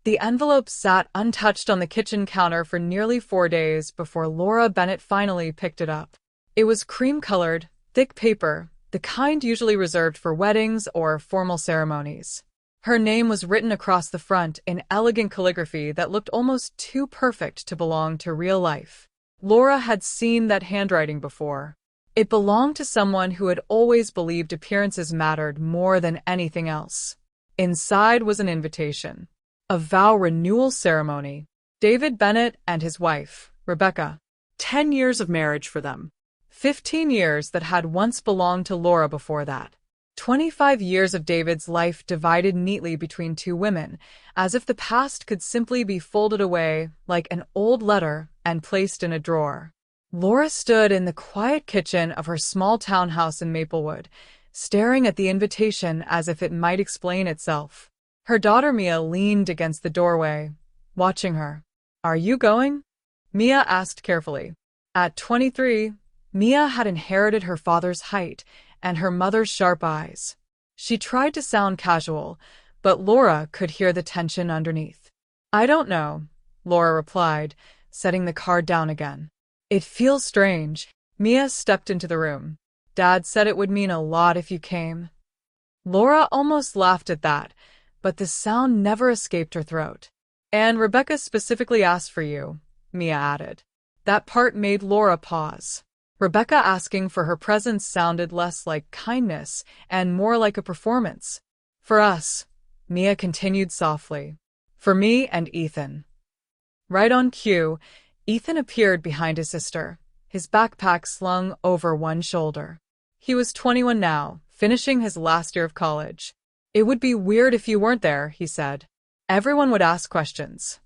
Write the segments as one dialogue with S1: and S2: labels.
S1: The envelope sat untouched on the kitchen counter for nearly 4 days before Laura Bennett finally picked it up. It was cream-colored, thick paper, the kind usually reserved for weddings or formal ceremonies. Her name was written across the front in elegant calligraphy that looked almost too perfect to belong to real life. Laura had seen that handwriting before. It belonged to someone who had always believed appearances mattered more than anything else. Inside was an invitation. A vow renewal ceremony. David Bennett and his wife, Rebecca. 10 years of marriage for them. 15 years that had once belonged to Laura before that. 25 years of David's life divided neatly between two women, as if the past could simply be folded away like an old letter and placed in a drawer. Laura stood in the quiet kitchen of her small townhouse in Maplewood, staring at the invitation as if it might explain itself. Her daughter Mia leaned against the doorway, watching her. "Are you going?" Mia asked carefully. At 23, Mia had inherited her father's height and her mother's sharp eyes. She tried to sound casual, but Laura could hear the tension underneath. "I don't know," Laura replied, setting the card down again. "It feels strange." Mia stepped into the room. "Dad said it would mean a lot if you came." Laura almost laughed at that, but the sound never escaped her throat. "And Rebecca specifically asked for you," Mia added. That part made Laura pause. Rebecca asking for her presence sounded less like kindness and more like a performance. "For us," Mia continued softly. "For me and Ethan." Right on cue, Ethan appeared behind his sister, his backpack slung over one shoulder. He was 21 now, finishing his last year of college. "It would be weird if you weren't there," he said. "Everyone would ask questions."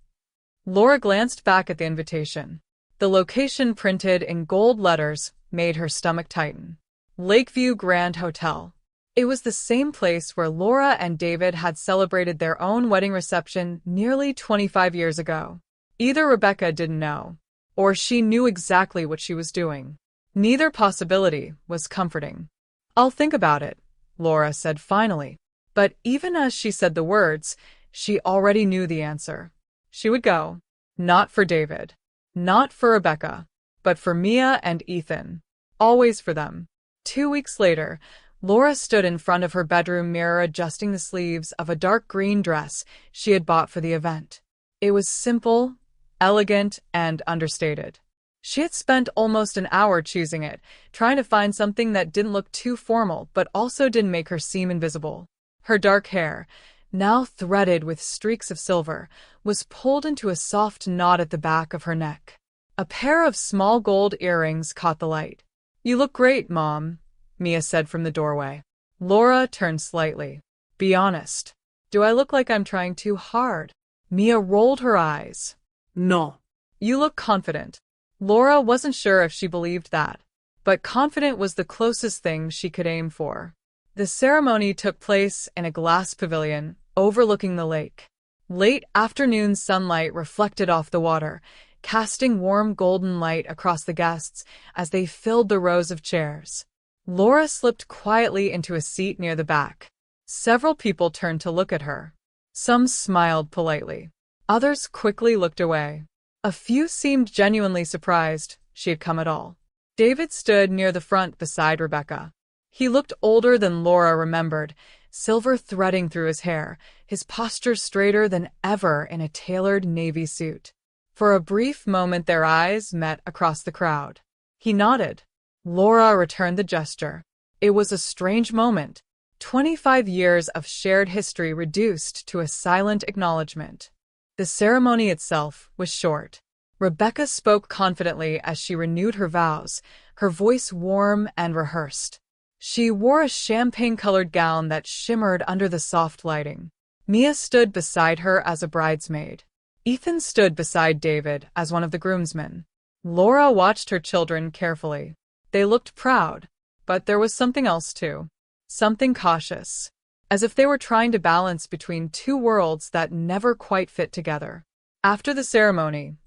S1: Laura glanced back at the invitation. The location printed in gold letters made her stomach tighten. Lakeview Grand Hotel. It was the same place where Laura and David had celebrated their own wedding reception nearly 25 years ago. Either Rebecca didn't know, or she knew exactly what she was doing. Neither possibility was comforting. "I'll think about it," Laura said finally. But even as she said the words, she already knew the answer. She would go. Not for David. Not for Rebecca. But for Mia and Ethan. Always for them. 2 weeks later, Laura stood in front of her bedroom mirror adjusting the sleeves of a dark green dress she had bought for the event. It was simple, elegant, and understated. She had spent almost an hour choosing it, trying to find something that didn't look too formal but also didn't make her seem invisible. Her dark hair, now threaded with streaks of silver, was pulled into a soft knot at the back of her neck. A pair of small gold earrings caught the light. "You look great, Mom," Mia said from the doorway. Laura turned slightly. "Be honest. Do I look like I'm trying too hard?" Mia rolled her eyes.
S2: "No.
S1: "You look confident." Laura wasn't sure if she believed that, but confident was the closest thing she could aim for. The ceremony took place in a glass pavilion overlooking the lake. Late afternoon sunlight reflected off the water, casting warm golden light across the guests as they filled the rows of chairs. Laura slipped quietly into a seat near the back. Several people turned to look at her. Some smiled politely. Others quickly looked away. A few seemed genuinely surprised she had come at all. David stood near the front beside Rebecca. He looked older than Laura remembered, silver threading through his hair, his posture straighter than ever in a tailored navy suit. For a brief moment their eyes met across the crowd. He nodded. Laura returned the gesture. It was a strange moment. 25 years of shared history reduced to a silent acknowledgement. The ceremony itself was short. Rebecca spoke confidently as she renewed her vows, her voice warm and rehearsed. She wore a champagne-colored gown that shimmered under the soft lighting. Mia stood beside her as a bridesmaid. Ethan stood beside David as one of the groomsmen. Laura watched her children carefully. They looked proud, but there was something else too. Something cautious. As if they were trying to balance between two worlds that never quite fit together. After the ceremony,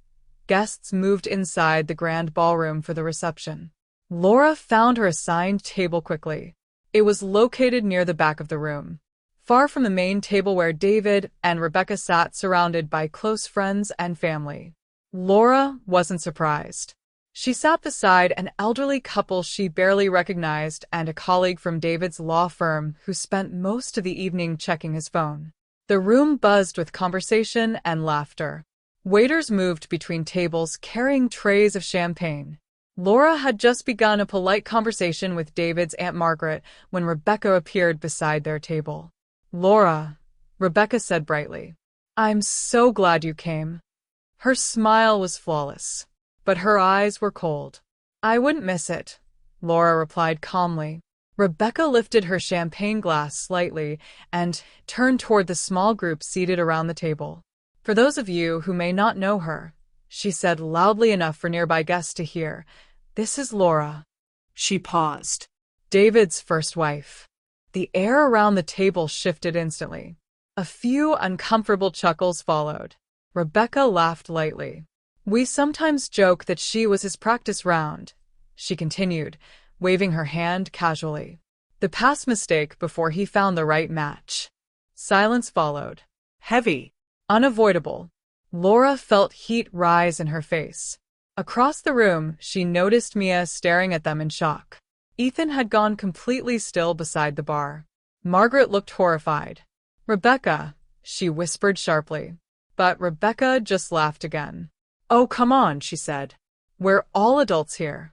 S1: guests moved inside the grand ballroom for the reception. Laura found her assigned table quickly. It was located near the back of the room. far from the main table where David and Rebecca sat surrounded by close friends and family. Laura wasn't surprised. She sat beside an elderly couple she barely recognized and a colleague from David's law firm who spent most of the evening checking his phone. The room buzzed with conversation and laughter. Waiters moved between tables carrying trays of champagne. Laura had just begun a polite conversation with David's Aunt Margaret when Rebecca appeared beside their table. "Laura," Rebecca said brightly. "I'm so glad you came." Her smile was flawless, but her eyes were cold. "I wouldn't miss it," Laura replied calmly. Rebecca lifted her champagne glass slightly and turned toward the small group seated around the table. "For those of you who may not know her," she said loudly enough for nearby guests to hear, "this is Laura."
S2: She paused.
S1: "David's first wife." The air around the table shifted instantly. A few uncomfortable chuckles followed. Rebecca laughed lightly. "We sometimes joke that she was his practice round," she continued, waving her hand casually. "The past mistake before he found the right match." Silence followed.
S2: Heavy.
S1: Unavoidable. Laura felt heat rise in her face. Across the room, she noticed Mia staring at them in shock. Ethan had gone completely still beside the bar. Margaret looked horrified. "Rebecca," she whispered sharply. But Rebecca just laughed again. "Oh, come on," she said. "We're all adults here."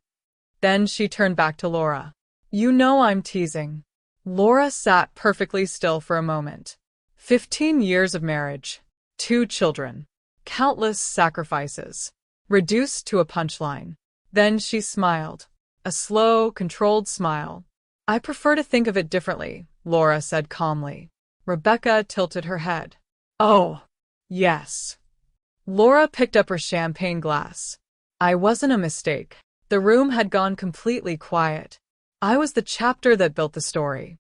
S1: Then she turned back to Laura. "You know I'm teasing." Laura sat perfectly still for a moment. 15 years of marriage. 2 children. Countless sacrifices. Reduced to a punchline. Then she smiled. A slow, controlled smile. "I prefer to think of it differently," Laura said calmly. Rebecca tilted her head. "Oh, yes." Laura picked up her champagne glass. "I wasn't a mistake." The room had gone completely quiet. "I was the chapter that built the story."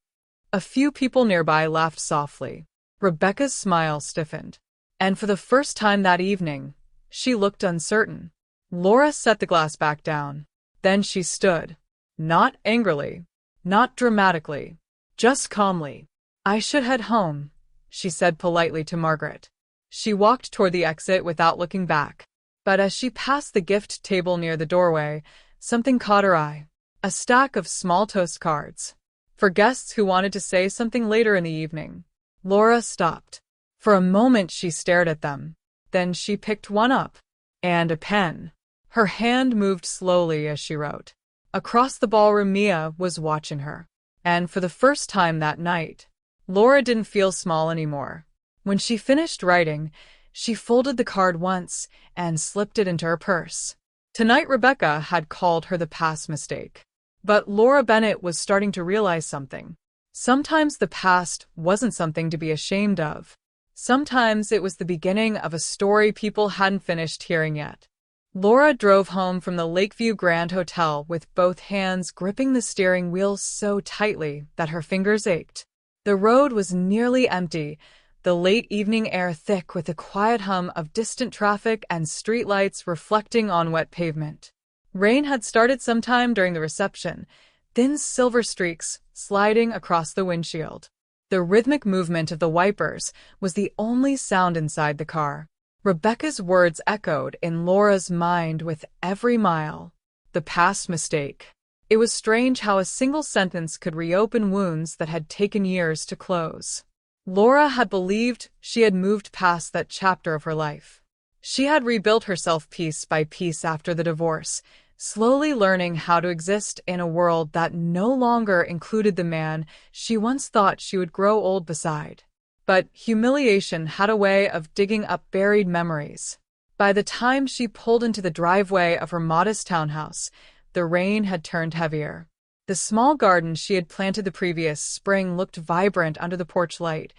S1: A few people nearby laughed softly. Rebecca's smile stiffened. And for the first time that evening, she looked uncertain. Laura set the glass back down. Then she stood. Not angrily. Not dramatically. Just calmly. "I should head home," she said politely to Margaret. She walked toward the exit without looking back. But as she passed the gift table near the doorway, something caught her eye. A stack of small toast cards. For guests who wanted to say something later in the evening. Laura stopped. For a moment she stared at them. Then she picked one up. And a pen. Her hand moved slowly as she wrote. Across the ballroom, Mia was watching her. And for the first time that night, Laura didn't feel small anymore. When she finished writing, she folded the card once and slipped it into her purse. Tonight Rebecca had called her the past mistake. But Laura Bennett was starting to realize something. Sometimes the past wasn't something to be ashamed of. Sometimes it was the beginning of a story people hadn't finished hearing yet. Laura drove home from the Lakeview Grand Hotel with both hands gripping the steering wheel so tightly that her fingers ached. The road was nearly empty, the late evening air thick with the quiet hum of distant traffic and streetlights reflecting on wet pavement. Rain had started sometime during the reception, thin silver streaks sliding across the windshield. The rhythmic movement of the wipers was the only sound inside the car. Rebecca's words echoed in Laura's mind with every mile. The past mistake. It was strange how a single sentence could reopen wounds that had taken years to close. Laura had believed she had moved past that chapter of her life. She had rebuilt herself piece by piece after the divorce, slowly learning how to exist in a world that no longer included the man she once thought she would grow old beside. But humiliation had a way of digging up buried memories. By the time she pulled into the driveway of her modest townhouse, the rain had turned heavier. The small garden she had planted the previous spring looked vibrant under the porch light,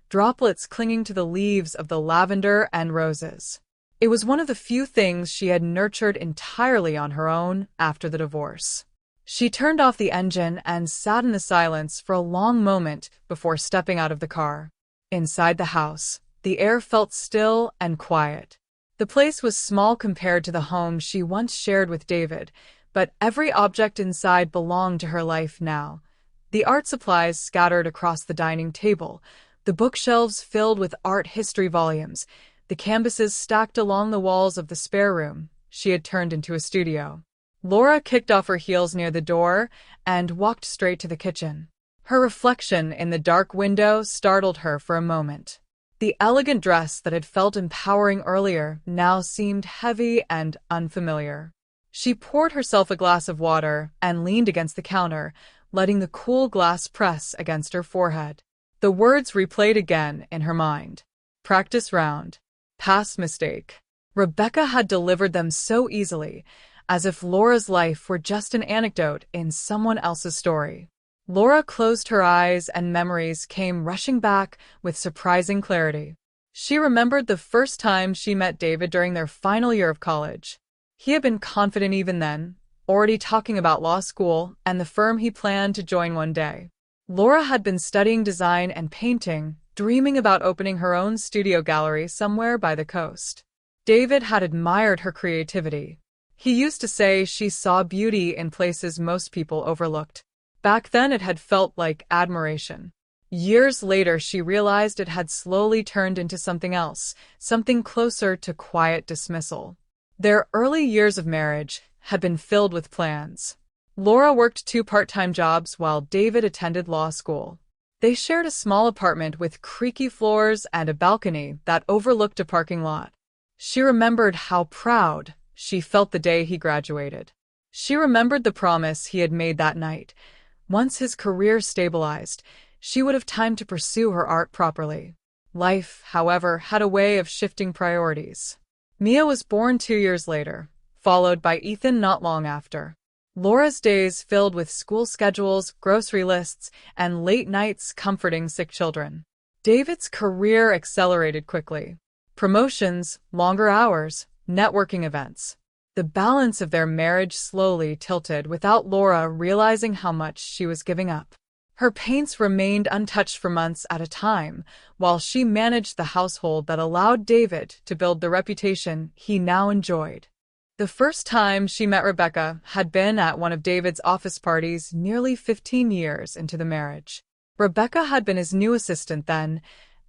S1: droplets clinging to the leaves of the lavender and roses. It was one of the few things she had nurtured entirely on her own after the divorce. She turned off the engine and sat in the silence for a long moment before stepping out of the car. Inside the house, the air felt still and quiet. The place was small compared to the home she once shared with David, but every object inside belonged to her life now. The art supplies scattered across the dining table, The bookshelves filled with art history volumes, the canvases stacked along the walls of the spare room she had turned into a studio. Laura kicked off her heels near the door and walked straight to the kitchen. Her reflection in the dark window startled her for a moment. The elegant dress that had felt empowering earlier now seemed heavy and unfamiliar. She poured herself a glass of water and leaned against the counter, letting the cool glass press against her forehead. The words replayed again in her mind. Practice round. Past mistake. Rebecca had delivered them so easily, as if Laura's life were just an anecdote in someone else's story. Laura closed her eyes and memories came rushing back with surprising clarity. She remembered the first time she met David during their final year of college. He had been confident even then, already talking about law school and the firm he planned to join one day. Laura had been studying design and painting, dreaming about opening her own studio gallery somewhere by the coast. David had admired her creativity. He used to say she saw beauty in places most people overlooked. Back then it had felt like admiration. Years later she realized it had slowly turned into something else, something closer to quiet dismissal. Their early years of marriage had been filled with plans. Laura worked 2 part-time jobs while David attended law school. They shared a small apartment with creaky floors and a balcony that overlooked a parking lot. She remembered how proud she felt the day he graduated. She remembered the promise he had made that night. Once his career stabilized, she would have time to pursue her art properly. Life, however, had a way of shifting priorities. Mia was born 2 years later, followed by Ethan not long after. Laura's days filled with school schedules, grocery lists, and late nights comforting sick children. David's career accelerated quickly. Promotions, longer hours, networking events. The balance of their marriage slowly tilted without Laura realizing how much she was giving up. Her paints remained untouched for months at a time, while she managed the household that allowed David to build the reputation he now enjoyed. The first time she met Rebecca had been at one of David's office parties nearly 15 years into the marriage. Rebecca had been his new assistant then,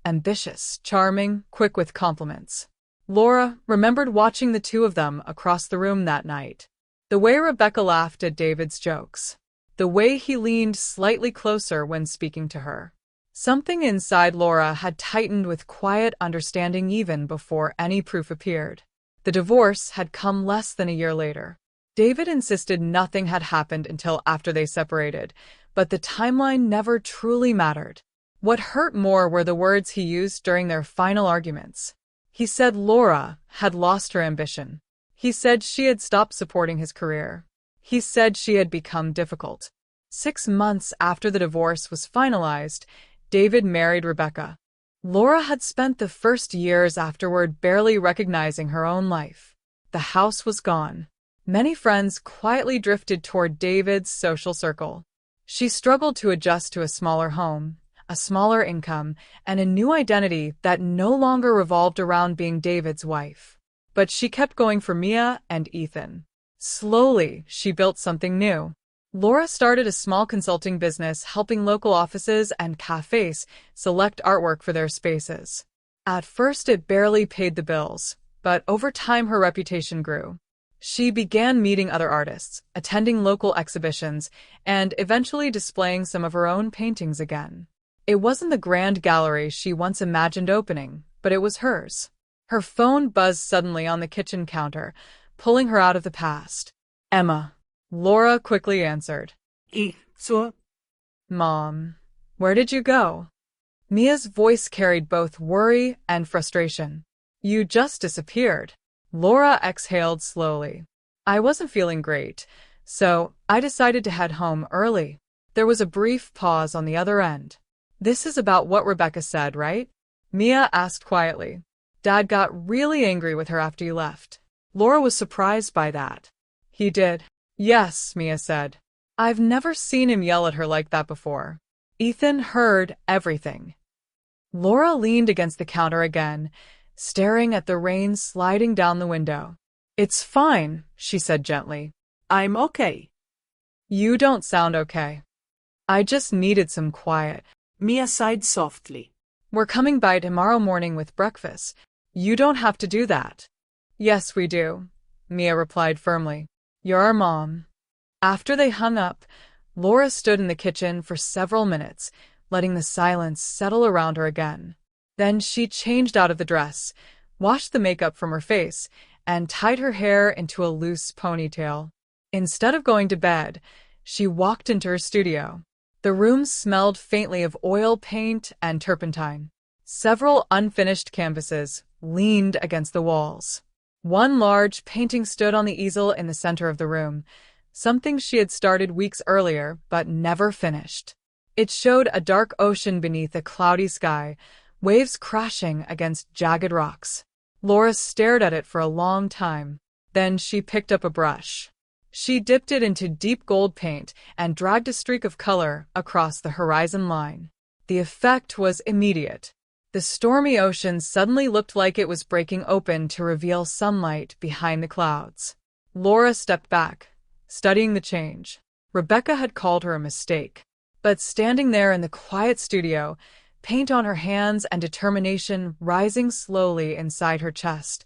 S1: ambitious, charming, quick with compliments. Laura remembered watching the two of them across the room that night. The way Rebecca laughed at David's jokes. The way he leaned slightly closer when speaking to her. Something inside Laura had tightened with quiet understanding even before any proof appeared. The divorce had come less than a year later. David insisted nothing had happened until after they separated, but the timeline never truly mattered. What hurt more were the words he used during their final arguments. He said Laura had lost her ambition. He said she had stopped supporting his career. He said she had become difficult. 6 months after the divorce was finalized, David married Rebecca. Laura had spent the first years afterward barely recognizing her own life. The house was gone. Many friends quietly drifted toward David's social circle. She struggled to adjust to a smaller home, a smaller income, and a new identity that no longer revolved around being David's wife. But she kept going for Mia and Ethan. Slowly, she built something new. Laura started a small consulting business helping local offices and cafes select artwork for their spaces. At first, it barely paid the bills, but over time her reputation grew. She began meeting other artists, attending local exhibitions, and eventually displaying some of her own paintings again. It wasn't the grand gallery she once imagined opening, but it was hers. Her phone buzzed suddenly on the kitchen counter, pulling her out of the past. Emma. Laura quickly answered.
S2: So?
S1: Mom, where did you go? Mia's voice carried both worry and frustration. You just disappeared. Laura exhaled slowly. I wasn't feeling great, so I decided to head home early. There was a brief pause on the other end. This is about what Rebecca said, right? Mia asked quietly. Dad got really angry with her after you left. Laura was surprised by that. He did. Yes, Mia said. I've never seen him yell at her like that before. Ethan heard everything. Laura leaned against the counter again, staring at the rain sliding down the window. It's fine, she said gently.
S2: I'm okay.
S1: You don't sound okay. I just needed some quiet.
S2: Mia sighed softly.
S1: We're coming by tomorrow morning with breakfast. You don't have to do that. Yes, we do, Mia replied firmly. You're our mom. After they hung up, Laura stood in the kitchen for several minutes, letting the silence settle around her again. Then she changed out of the dress, washed the makeup from her face, and tied her hair into a loose ponytail. Instead of going to bed, she walked into her studio. The room smelled faintly of oil paint and turpentine. Several unfinished canvases leaned against the walls. One large painting stood on the easel in the center of the room, something she had started weeks earlier but never finished. It showed a dark ocean beneath a cloudy sky, waves crashing against jagged rocks. Laura stared at it for a long time. Then she picked up a brush. She dipped it into deep gold paint and dragged a streak of color across the horizon line. The effect was immediate. The stormy ocean suddenly looked like it was breaking open to reveal sunlight behind the clouds. Laura stepped back, studying the change. Rebecca had called her a mistake. But standing there in the quiet studio, paint on her hands and determination rising slowly inside her chest,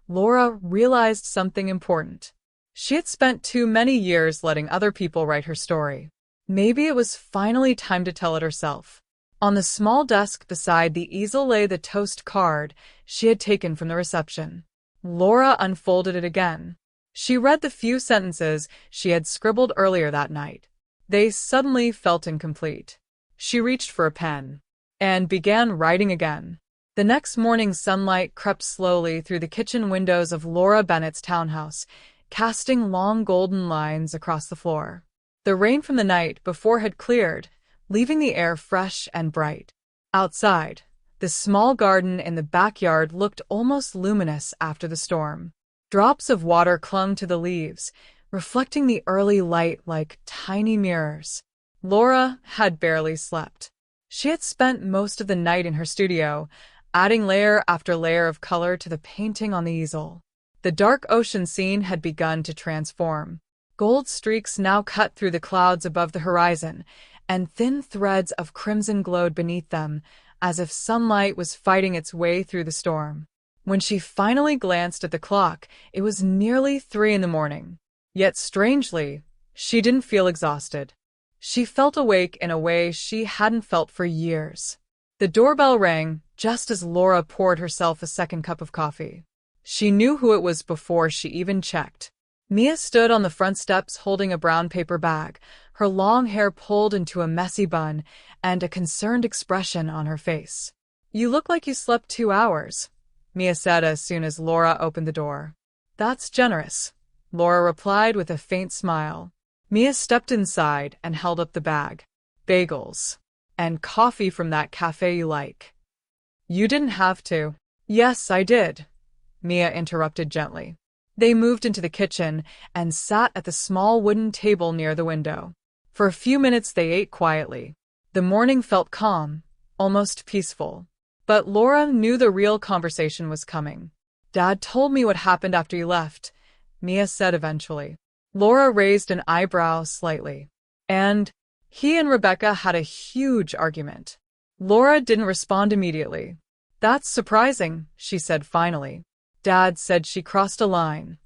S1: Laura realized something important. She had spent too many years letting other people write her story. Maybe it was finally time to tell it herself. On the small desk beside the easel lay the toast card she had taken from the reception. Laura unfolded it again. She read the few sentences she had scribbled earlier that night. They suddenly felt incomplete. She reached for a pen and began writing again. The next morning, sunlight crept slowly through the kitchen windows of Laura Bennett's townhouse, casting long golden lines across the floor. The rain from the night before had cleared, leaving the air fresh and bright. Outside, the small garden in the backyard looked almost luminous after the storm. Drops of water clung to the leaves, reflecting the early light like tiny mirrors. Laura had barely slept. She had spent most of the night in her studio, adding layer after layer of color to the painting on the easel. The dark ocean scene had begun to transform. Gold streaks now cut through the clouds above the horizon, and thin threads of crimson glowed beneath them, as if sunlight was fighting its way through the storm. When she finally glanced at the clock, it was nearly 3 in the morning. Yet strangely, she didn't feel exhausted. She felt awake in a way she hadn't felt for years. The doorbell rang just as Laura poured herself a second cup of coffee. She knew who it was before she even checked. Mia stood on the front steps holding a brown paper bag, her long hair pulled into a messy bun, and a concerned expression on her face. "You look like you slept 2 hours," Mia said as soon as Laura opened the door. "That's generous," Laura replied with a faint smile. Mia stepped inside and held up the bag. "Bagels. And coffee from that cafe you like." "You didn't have to." "Yes, I did," Mia interrupted gently. They moved into the kitchen and sat at the small wooden table near the window. For a few minutes they ate quietly. The morning felt calm, almost peaceful. But Laura knew the real conversation was coming. "Dad told me what happened after you left," Mia said eventually. Laura raised an eyebrow slightly. "And he and Rebecca had a huge argument." Laura didn't respond immediately. "That's surprising," she said finally. "Dad said she crossed a line,"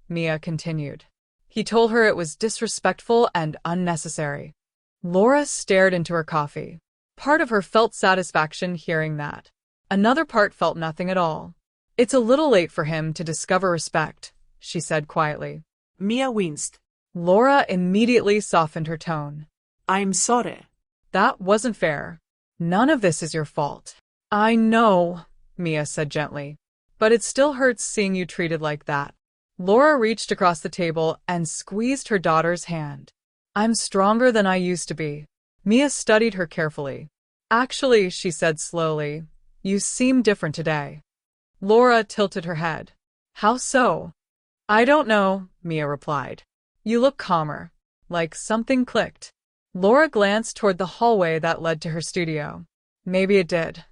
S1: Mia continued. "He told her it was disrespectful and unnecessary." Laura stared into her coffee. Part of her felt satisfaction hearing that. Another part felt nothing at all. "It's a little late for him to discover respect," she said quietly.
S2: Mia winced.
S1: Laura immediately softened her tone.
S2: "I'm sorry."
S1: "That wasn't fair. None of this is your fault." "I know," Mia said gently. "But it still hurts seeing you treated like that." Laura reached across the table and squeezed her daughter's hand. "I'm stronger than I used to be." Mia studied her carefully. "Actually," she said slowly, "you seem different today." Laura tilted her head. "How so?" "I don't know," Mia replied. "You look calmer." Like something clicked. Laura glanced toward the hallway that led to her studio. Maybe it did.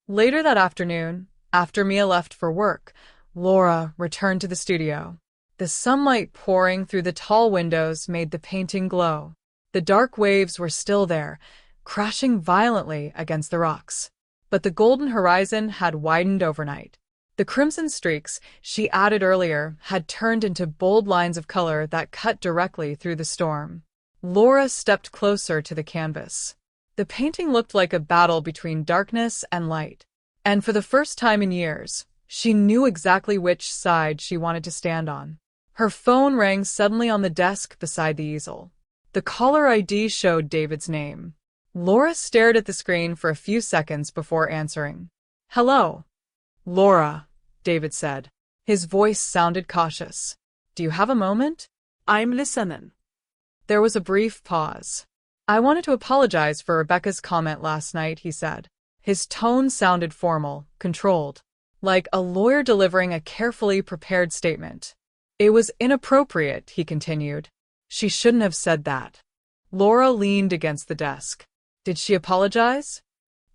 S1: Later that afternoon, after Mia left for work, Laura returned to the studio. The sunlight pouring through the tall windows made the painting glow. The dark waves were still there, crashing violently against the rocks. but the golden horizon had widened overnight. The crimson streaks she added earlier had turned into bold lines of color that cut directly through the storm. Laura stepped closer to the canvas. The painting looked like a battle between darkness and light. And for the first time in years, she knew exactly which side she wanted to stand on. Her phone rang suddenly on the desk beside the easel. The caller ID showed David's name. Laura stared at the screen for a few seconds before answering. "Hello." "Laura," David said. His voice sounded cautious. "Do you have a moment?"
S2: I'm listening.
S1: There was a brief pause. "I wanted to apologize for Rebecca's comment last night," he said. His tone sounded formal, controlled, like a lawyer delivering a carefully prepared statement. "It was inappropriate," he continued. "She shouldn't have said that." Laura leaned against the desk. "Did she apologize?"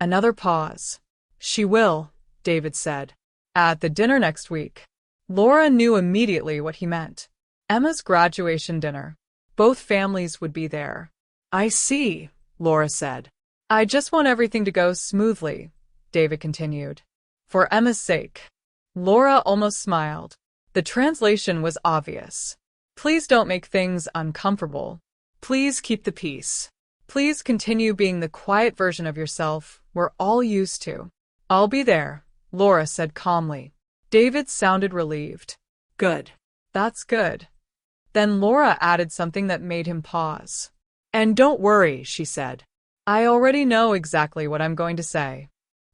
S1: Another pause. "She will," David said. "At the dinner next week." Laura knew immediately what he meant. Emma's graduation dinner. Both families would be there. "I see," Laura said. "I just want everything to go smoothly," David continued. "For Emma's sake." Laura almost smiled. The translation was obvious. "Please don't make things uncomfortable. Please keep the peace. Please continue being the quiet version of yourself we're all used to." "I'll be there," Laura said calmly. David sounded relieved.
S2: Good.
S1: "That's good." Then Laura added something that made him pause. "And don't worry," she said. "I already know exactly what I'm going to say."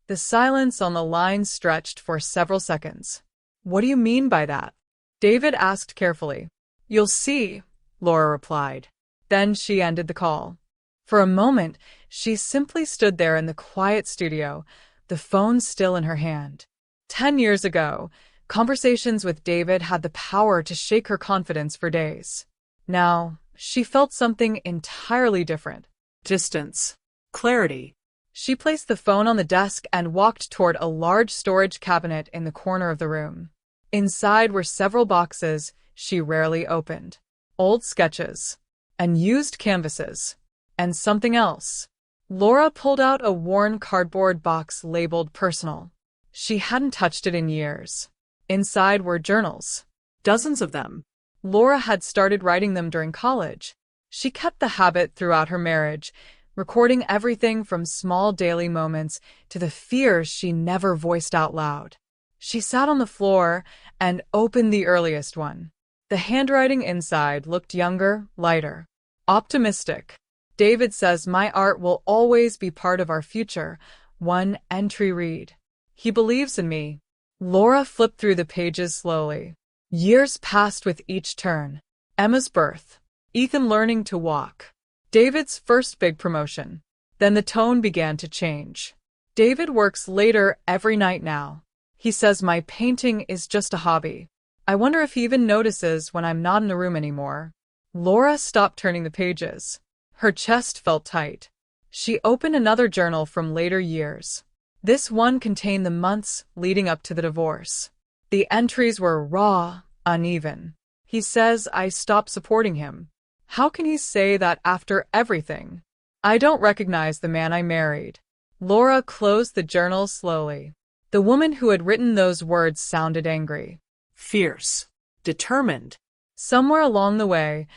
S1: The silence on the line stretched for several seconds. "What do you mean by that?" David asked carefully. "You'll see," Laura replied. Then she ended the call. For a moment, she simply stood there in the quiet studio, the phone still in her hand. 10 years ago, conversations with David had the power to shake her confidence for days. Now, she felt something entirely different.
S2: Distance. Clarity.
S1: She placed the phone on the desk and walked toward a large storage cabinet in the corner of the room. Inside were several boxes she rarely opened. Old sketches, unused canvases, and something else. Laura pulled out a worn cardboard box labeled personal. She hadn't touched it in years. Inside were journals.
S2: Dozens of them.
S1: Laura had started writing them during college. She kept the habit throughout her marriage, recording everything from small daily moments to the fears she never voiced out loud. She sat on the floor and opened the earliest one. The handwriting inside looked younger, lighter, optimistic. "David says my art will always be part of our future," one entry read. "He believes in me." Laura flipped through the pages slowly. Years passed with each turn. Emma's birth, Ethan learning to walk, David's first big promotion. Then the tone began to change. "David works later every night now. He says my painting is just a hobby. I wonder if he even notices when I'm not in the room anymore." Laura stopped turning the pages. Her chest felt tight. She opened another journal from later years. This one contained the months leading up to the divorce. The entries were raw, uneven. "He says I stopped supporting him. How can he say that after everything? I don't recognize the man I married." Laura closed the journal slowly. The woman who had written those words sounded angry.
S2: Fierce. Determined.
S1: Somewhere along the way,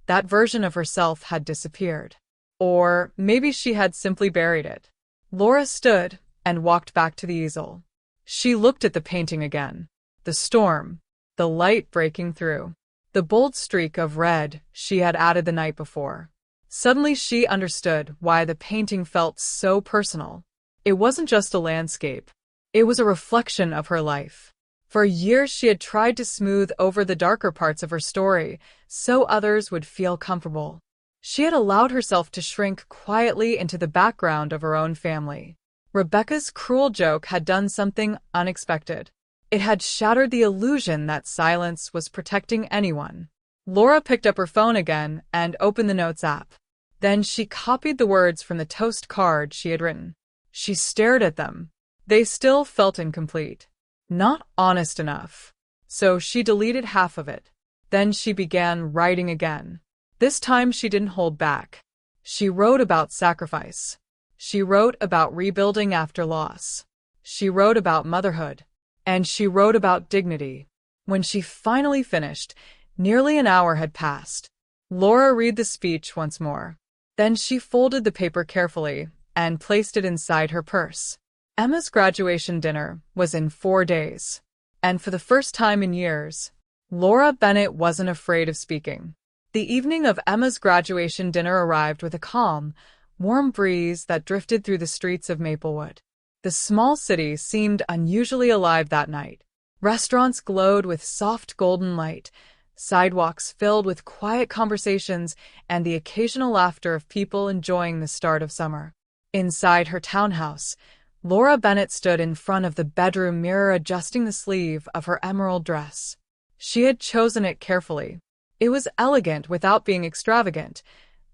S1: that version of herself had disappeared. Or maybe she had simply buried it. Laura stood and walked back to the easel. She looked at the painting again. The storm, the light breaking through, the bold streak of red she had added the night before. Suddenly she understood why the painting felt so personal. It wasn't just a landscape. It was a reflection of her life. For years she had tried to smooth over the darker parts of her story so others would feel comfortable. She had allowed herself to shrink quietly into the background of her own family. Rebecca's cruel joke had done something unexpected. It had shattered the illusion that silence was protecting anyone. Laura picked up her phone again and opened the Notes app. Then she copied the words from the toast card she had written. She stared at them. They still felt incomplete. Not honest enough. So she deleted half of it. Then she began writing again. This time she didn't hold back. She wrote about sacrifice. She wrote about rebuilding after loss. She wrote about motherhood. And she wrote about dignity. When she finally finished, nearly an hour had passed. Laura read the speech once more. Then she folded the paper carefully and placed it inside her purse. Emma's graduation dinner was in 4 days. And for the first time in years, Laura Bennett wasn't afraid of speaking. The evening of Emma's graduation dinner arrived with a calm, warm breeze that drifted through the streets of Maplewood. The small city seemed unusually alive that night. Restaurants glowed with soft golden light, sidewalks filled with quiet conversations and the occasional laughter of people enjoying the start of summer. Inside her townhouse, Laura Bennett stood in front of the bedroom mirror adjusting the sleeve of her emerald dress. She had chosen it carefully. It was elegant without being extravagant,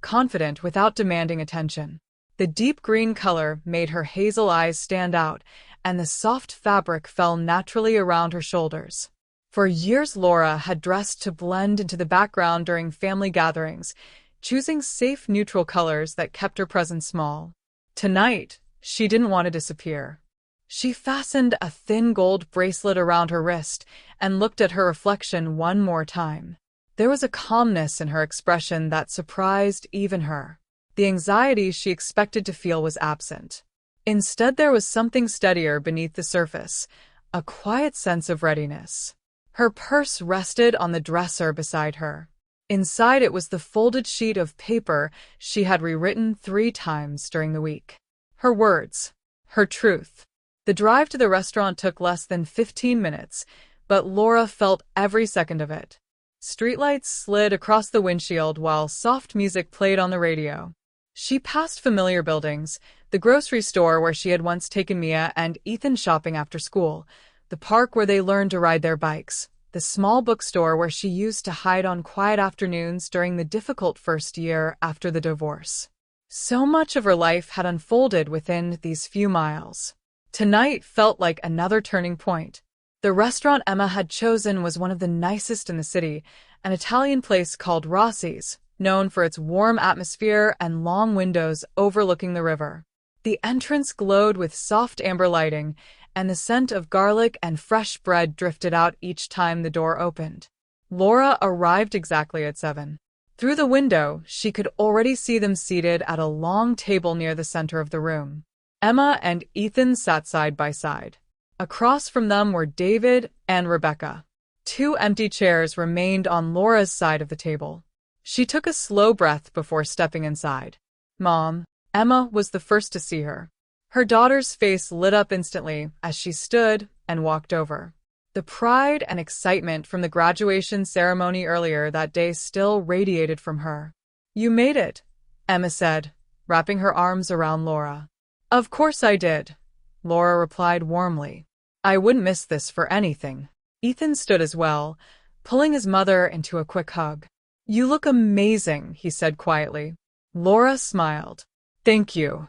S1: confident without demanding attention. The deep green color made her hazel eyes stand out, and the soft fabric fell naturally around her shoulders. For years, Laura had dressed to blend into the background during family gatherings, choosing safe, neutral colors that kept her presence small. Tonight, she didn't want to disappear. She fastened a thin gold bracelet around her wrist and looked at her reflection one more time. There was a calmness in her expression that surprised even her. The anxiety she expected to feel was absent. Instead, there was something steadier beneath the surface, a quiet sense of readiness. Her purse rested on the dresser beside her. Inside it was the folded sheet of paper she had rewritten 3 times during the week. Her words, her truth. The drive to the restaurant took less than 15 minutes, but Laura felt every second of it. Streetlights slid across the windshield while soft music played on the radio. She passed familiar buildings, the grocery store where she had once taken Mia and Ethan shopping after school, the park where they learned to ride their bikes, the small bookstore where she used to hide on quiet afternoons during the difficult first year after the divorce. So much of her life had unfolded within these few miles. Tonight felt like another turning point. The restaurant Emma had chosen was one of the nicest in the city, an Italian place called Rossi's, known for its warm atmosphere and long windows overlooking the river. The entrance glowed with soft amber lighting, and the scent of garlic and fresh bread drifted out each time the door opened. Laura arrived exactly at 7. Through the window, she could already see them seated at a long table near the center of the room. Emma and Ethan sat side by side. Across from them were David and Rebecca. 2 empty chairs remained on Laura's side of the table. She took a slow breath before stepping inside. "Mom." Emma was the first to see her. Her daughter's face lit up instantly as she stood and walked over. The pride and excitement from the graduation ceremony earlier that day still radiated from her. "You made it," Emma said, wrapping her arms around Laura. "Of course I did," Laura replied warmly. "I wouldn't miss this for anything." Ethan stood as well, pulling his mother into a quick hug. "You look amazing," he said quietly. Laura smiled. "Thank you."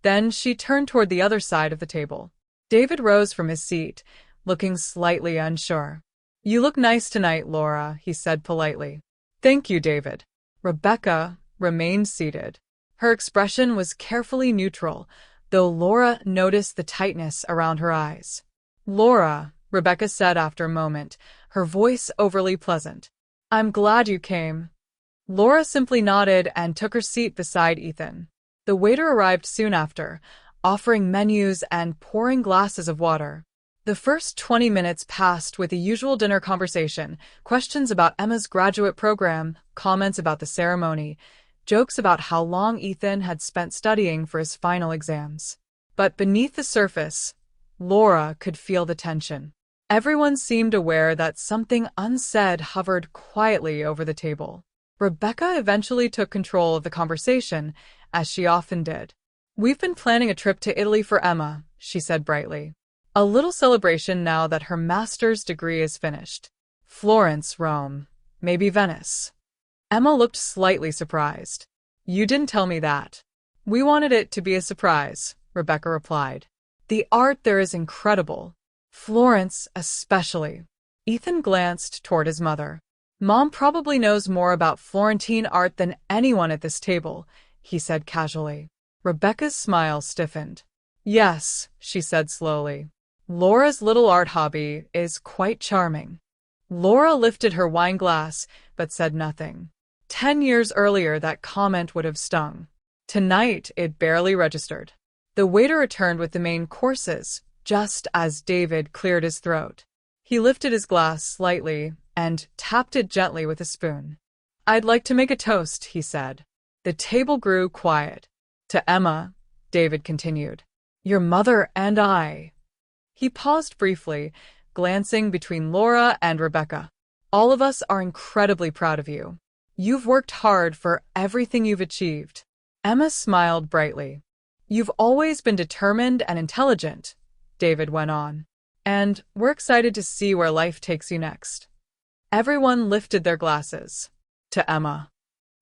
S1: Then she turned toward the other side of the table. David rose from his seat, looking slightly unsure. "You look nice tonight, Laura," he said politely. "Thank you, David." Rebecca remained seated. Her expression was carefully neutral, though Laura noticed the tightness around her eyes. "Laura," Rebecca said after a moment, her voice overly pleasant. "I'm glad you came." Laura simply nodded and took her seat beside Ethan. The waiter arrived soon after, offering menus and pouring glasses of water. The first 20 minutes passed with the usual dinner conversation, questions about Emma's graduate program, comments about the ceremony, jokes about how long Ethan had spent studying for his final exams. But beneath the surface, Laura could feel the tension. Everyone seemed aware that something unsaid hovered quietly over the table. Rebecca eventually took control of the conversation, as she often did. "We've been planning a trip to Italy for Emma," she said brightly. "A little celebration now that her master's degree is finished. Florence, Rome, maybe Venice." Emma looked slightly surprised. "You didn't tell me that." "We wanted it to be a surprise," Rebecca replied. "The art there is incredible. Florence especially." Ethan glanced toward his mother. "Mom probably knows more about Florentine art than anyone at this table," he said casually. Rebecca's smile stiffened. Yes, she said slowly. Laura's little art hobby is quite charming. Laura lifted her wine glass, but said nothing. 10 years earlier, that comment would have stung. Tonight, it barely registered. The waiter returned with the main courses, just as David cleared his throat. He lifted his glass slightly and tapped it gently with a spoon. I'd like to make a toast, he said. The table grew quiet. To Emma, David continued. Your mother and I. He paused briefly, glancing between Laura and Rebecca. All of us are incredibly proud of you. You've worked hard for everything you've achieved. Emma smiled brightly. You've always been determined and intelligent, David went on. And we're excited to see where life takes you next. Everyone lifted their glasses. To Emma.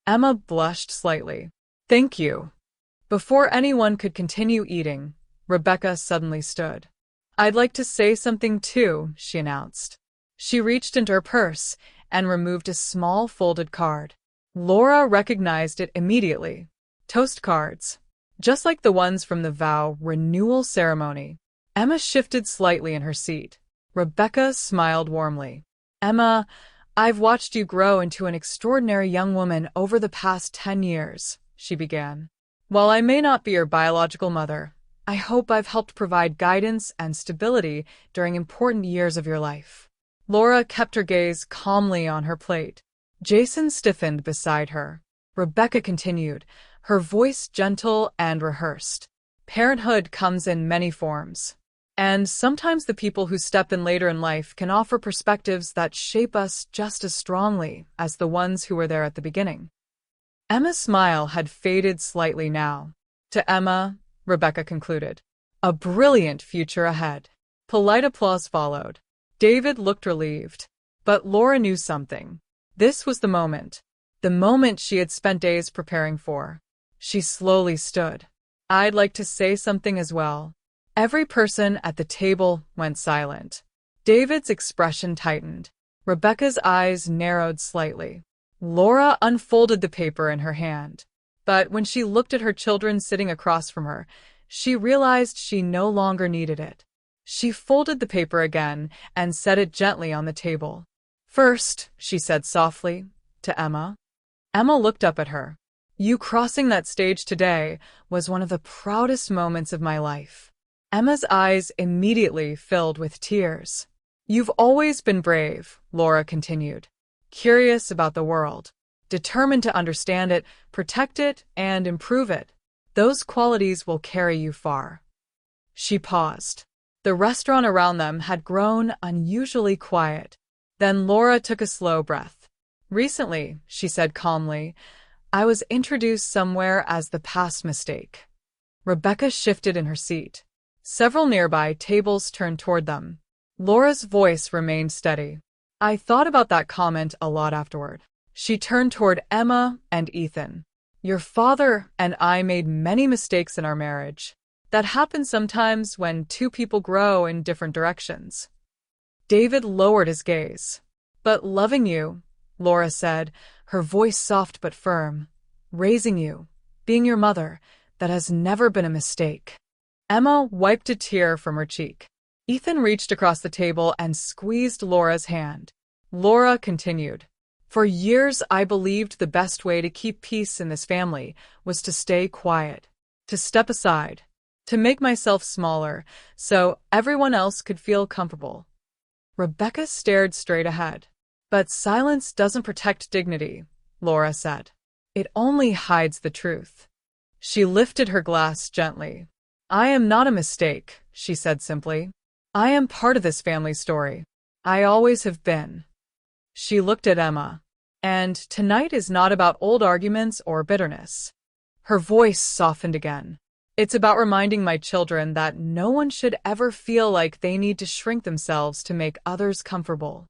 S1: Emma blushed slightly. Thank you. Before anyone could continue eating, Rebecca suddenly stood. I'd like to say something too, she announced. She reached into her purse and removed a small folded card. Laura recognized it immediately. Toast cards. Just like the ones from the vow renewal ceremony. Emma shifted slightly in her seat. Rebecca smiled warmly. Emma, I've watched you grow into an extraordinary young woman over the past 10 years, she began. While I may not be your biological mother, I hope I've helped provide guidance and stability during important years of your life. Laura kept her gaze calmly on her plate. Jason stiffened beside her. Rebecca continued, her voice gentle and rehearsed. Parenthood comes in many forms. And sometimes the people who step in later in life can offer perspectives that shape us just as strongly as the ones who were there at the beginning. Emma's smile had faded slightly now. To Emma, Rebecca concluded, a brilliant future ahead. Polite applause followed. David looked relieved. But Laura knew something. This was the moment she had spent days preparing for. She slowly stood. I'd like to say something as well. Every person at the table went silent. David's expression tightened. Rebecca's eyes narrowed slightly. Laura unfolded the paper in her hand. But when she looked at her children sitting across from her, she realized she no longer needed it. She folded the paper again and set it gently on the table. First, she said softly, to Emma. Emma looked up at her. You crossing that stage today was one of the proudest moments of my life. Emma's eyes immediately filled with tears. You've always been brave, Laura continued. Curious about the world. Determined to understand it, protect it, and improve it. Those qualities will carry you far. She paused. The restaurant around them had grown unusually quiet. Then Laura took a slow breath. Recently, she said calmly, I was introduced somewhere as the past mistake. Rebecca shifted in her seat. Several nearby tables turned toward them. Laura's voice remained steady. I thought about that comment a lot afterward. She turned toward Emma and Ethan. Your father and I made many mistakes in our marriage. That happens sometimes when two people grow in different directions. David lowered his gaze. But loving you, Laura said, her voice soft but firm. Raising you, being your mother, that has never been a mistake. Emma wiped a tear from her cheek. Ethan reached across the table and squeezed Laura's hand. Laura continued. For years, I believed the best way to keep peace in this family was to stay quiet, to step aside, to make myself smaller so everyone else could feel comfortable. Rebecca stared straight ahead. But silence doesn't protect dignity, Laura said. It only hides the truth. She lifted her glass gently. I am not a mistake, she said simply. I am part of this family story. I always have been. She looked at Emma. And tonight is not about old arguments or bitterness. Her voice softened again. It's about reminding my children that no one should ever feel like they need to shrink themselves to make others comfortable.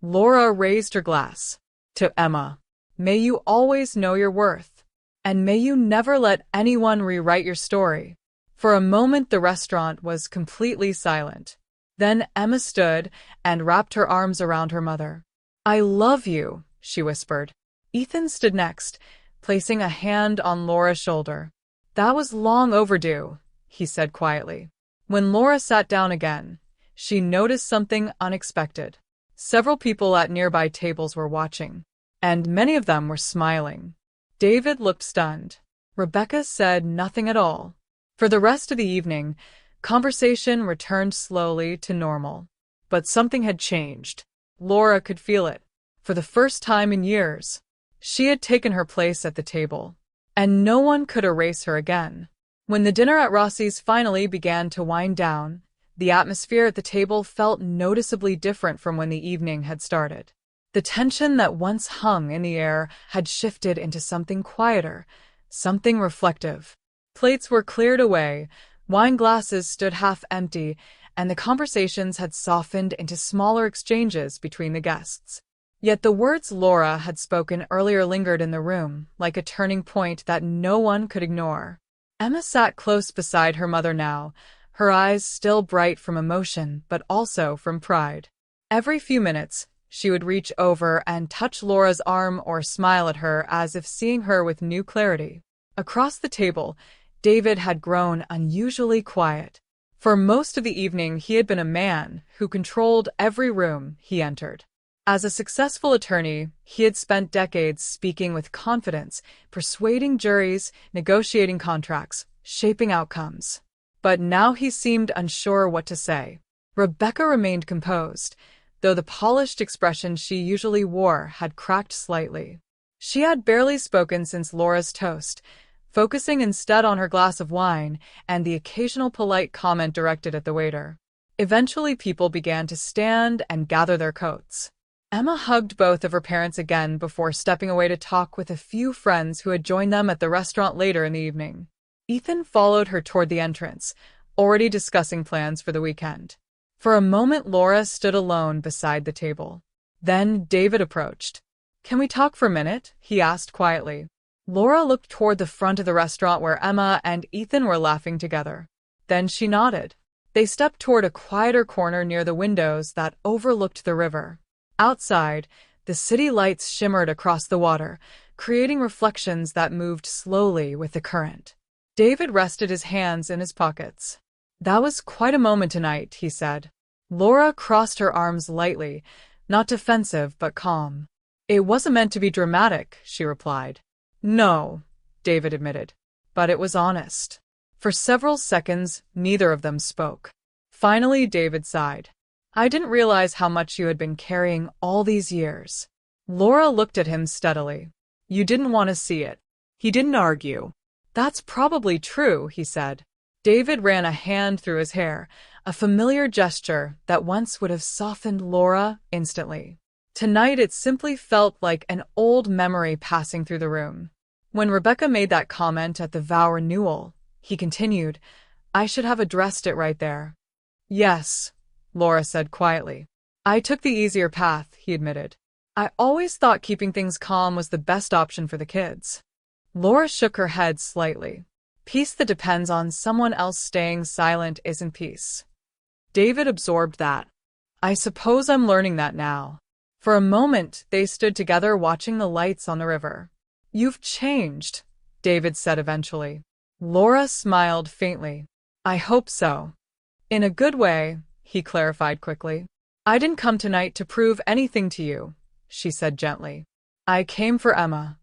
S1: Laura raised her glass. To Emma. May you always know your worth. And may you never let anyone rewrite your story. For a moment the restaurant was completely silent. Then Emma stood and wrapped her arms around her mother. I love you, she whispered. Ethan stood next, placing a hand on Laura's shoulder. That was long overdue, he said quietly. When Laura sat down again, she noticed something unexpected. Several people at nearby tables were watching, and many of them were smiling. David looked stunned. Rebecca said nothing at all. For the rest of the evening, conversation returned slowly to normal. But something had changed. Laura could feel it. For the first time in years, she had taken her place at the table, and no one could erase her again. When the dinner at Rossi's finally began to wind down, the atmosphere at the table felt noticeably different from when the evening had started. The tension that once hung in the air had shifted into something quieter, something reflective. Plates were cleared away, wine glasses stood half empty, and the conversations had softened into smaller exchanges between the guests. Yet the words Laura had spoken earlier lingered in the room, like a turning point that no one could ignore. Emma sat close beside her mother now, her eyes still bright from emotion, but also from pride. Every few minutes, she would reach over and touch Laura's arm or smile at her as if seeing her with new clarity. Across the table, David had grown unusually quiet. For most of the evening, he had been a man who controlled every room he entered. As a successful attorney, he had spent decades speaking with confidence, persuading juries, negotiating contracts, shaping outcomes. But now he seemed unsure what to say. Rebecca remained composed, though the polished expression she usually wore had cracked slightly. She had barely spoken since Laura's toast, focusing instead on her glass of wine and the occasional polite comment directed at the waiter. Eventually, people began to stand and gather their coats. Emma hugged both of her parents again before stepping away to talk with a few friends who had joined them at the restaurant later in the evening. Ethan followed her toward the entrance, already discussing plans for the weekend. For a moment, Laura stood alone beside the table. Then David approached. "Can we talk for a minute?" he asked quietly. Laura looked toward the front of the restaurant where Emma and Ethan were laughing together. Then she nodded. They stepped toward a quieter corner near the windows that overlooked the river. Outside, the city lights shimmered across the water, creating reflections that moved slowly with the current. David rested his hands in his pockets. "That was quite a moment tonight," he said. Laura crossed her arms lightly, not defensive but calm. "It wasn't meant to be dramatic," she replied. "No," David admitted, "but it was honest." For several seconds, neither of them spoke. Finally, David sighed. "I didn't realize how much you had been carrying all these years." Laura looked at him steadily. "You didn't want to see it."
S2: He didn't argue.
S1: "That's probably true," he said. David ran a hand through his hair, a familiar gesture that once would have softened Laura instantly. Tonight it simply felt like an old memory passing through the room. When Rebecca made that comment at the vow renewal, he continued, "I should have addressed it right there." "Yes," Laura said quietly. "I took the easier path," he admitted. "I always thought keeping things calm was the best option for the kids." Laura shook her head slightly. "Peace that depends on someone else staying silent isn't peace." David absorbed that. "I suppose I'm learning that now." For a moment, they stood together watching the lights on the river. "You've changed," David said eventually. Laura smiled faintly. "I hope so." "In a good way," he clarified quickly. "I didn't come tonight to prove anything to you," she said gently. "I came for Emma."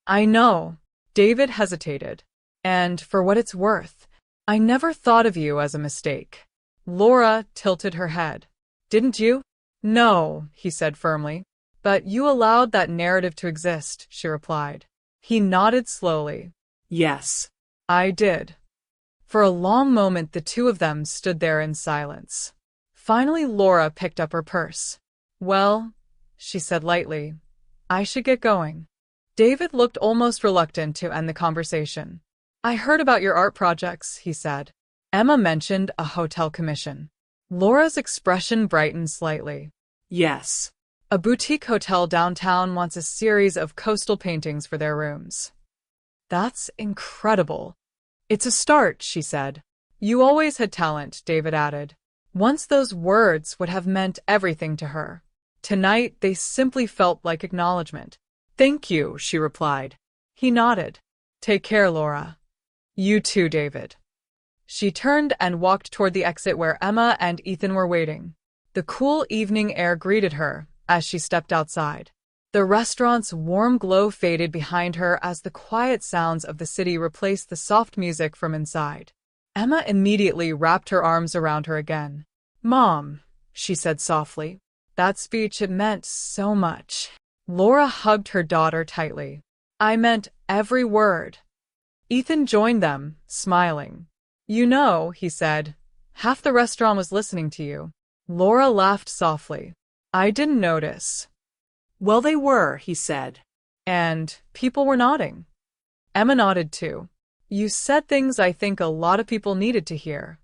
S1: "I know." David hesitated. "And for what it's worth, I never thought of you as a mistake." Laura tilted her head. "Didn't you?" "No," he said firmly. "But you allowed that narrative to exist," she replied. He nodded slowly.
S2: Yes.
S1: "I did." For a long moment, the two of them stood there in silence. Finally, Laura picked up her purse. "Well," she said lightly, "I should get going." David looked almost reluctant to end the conversation. "I heard about your art projects," he said. Emma mentioned a hotel commission. Laura's expression brightened slightly.
S2: Yes.
S1: A boutique hotel downtown wants a series of coastal paintings for their rooms. "That's incredible." "It's a start," she said. "You always had talent," David added. Once those words would have meant everything to her. Tonight, they simply felt like acknowledgement. "Thank you," she replied. He nodded. "Take care, Laura." You too, David. She turned and walked toward the exit where Emma and Ethan were waiting. The cool evening air greeted her as she stepped outside. The restaurant's warm glow faded behind her as the quiet sounds of the city replaced the soft music from inside. Emma immediately wrapped her arms around her again. "Mom," she said softly. "That speech, it meant so much." Laura hugged her daughter tightly. "I meant every word." Ethan joined them, smiling. "You know," he said, "half the restaurant was listening to you." Laura laughed softly. "I didn't notice."
S2: Well, they were, he said.
S1: And people were nodding. Emma nodded too. "You said things I think a lot of people needed to hear."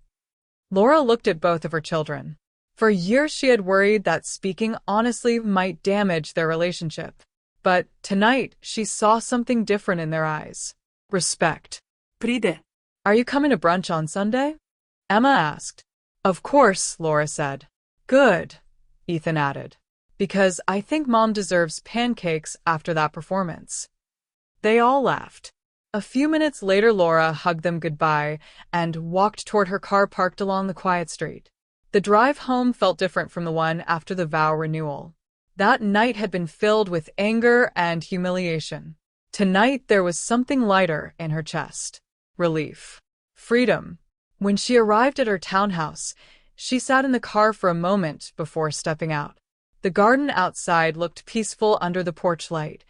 S1: Laura looked at both of her children. For years she had worried that speaking honestly might damage their relationship. But tonight she saw something different in their eyes. Respect.
S2: Pride.
S1: "Are you coming to brunch on Sunday?" Emma asked. "Of course," Laura said. "Good," Ethan added. "Because I think Mom deserves pancakes after that performance." They all laughed. A few minutes later, Laura hugged them goodbye and walked toward her car parked along the quiet street. The drive home felt different from the one after the vow renewal. That night had been filled with anger and humiliation. Tonight there was something lighter in her chest. Relief. Freedom. When she arrived at her townhouse, she sat in the car for a moment before stepping out. The garden outside looked peaceful under the porch light,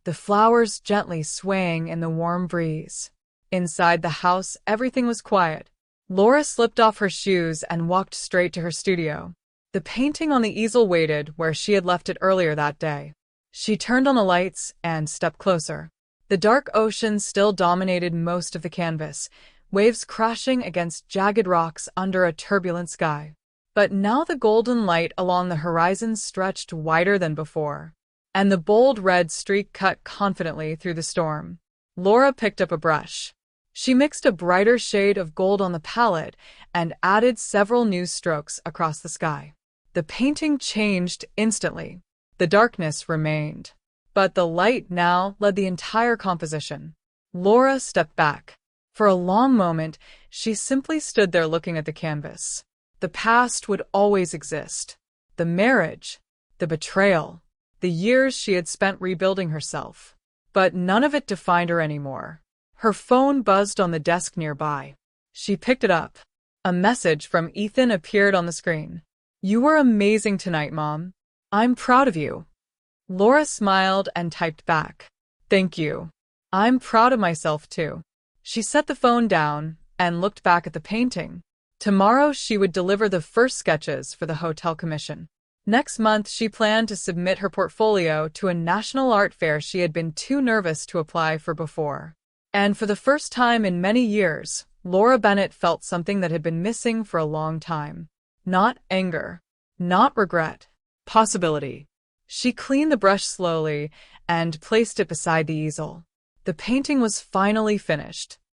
S1: the flowers gently swaying in the warm breeze. Inside the house, everything was quiet. Laura slipped off her shoes and walked straight to her studio. The painting on the easel waited where she had left it earlier that day. She turned on the lights and stepped closer. The dark ocean still dominated most of the canvas, waves crashing against jagged rocks under a turbulent sky. But now the golden light along the horizon stretched wider than before, and the bold red streak cut confidently through the storm. Laura picked up a brush. She mixed a brighter shade of gold on the palette and added several new strokes across the sky. The painting changed instantly. The darkness remained, but the light now led the entire composition. Laura stepped back. For a long moment, she simply stood there looking at the canvas. The past would always exist. The marriage, the betrayal, the years she had spent rebuilding herself. But none of it defined her anymore. Her phone buzzed on the desk nearby. She picked it up. A message from Ethan appeared on the screen. "You were amazing tonight, Mom. I'm proud of you." Laura smiled and typed back, "Thank you. I'm proud of myself too." She set the phone down and looked back at the painting. Tomorrow she would deliver the first sketches for the hotel commission. Next month she planned to submit her portfolio to a national art fair she had been too nervous to apply for before. And for the first time in many years, Laura Bennett felt something that had been missing for a long time. Not anger, not regret, possibility. She cleaned the brush slowly and placed it beside the easel. The painting was finally finished.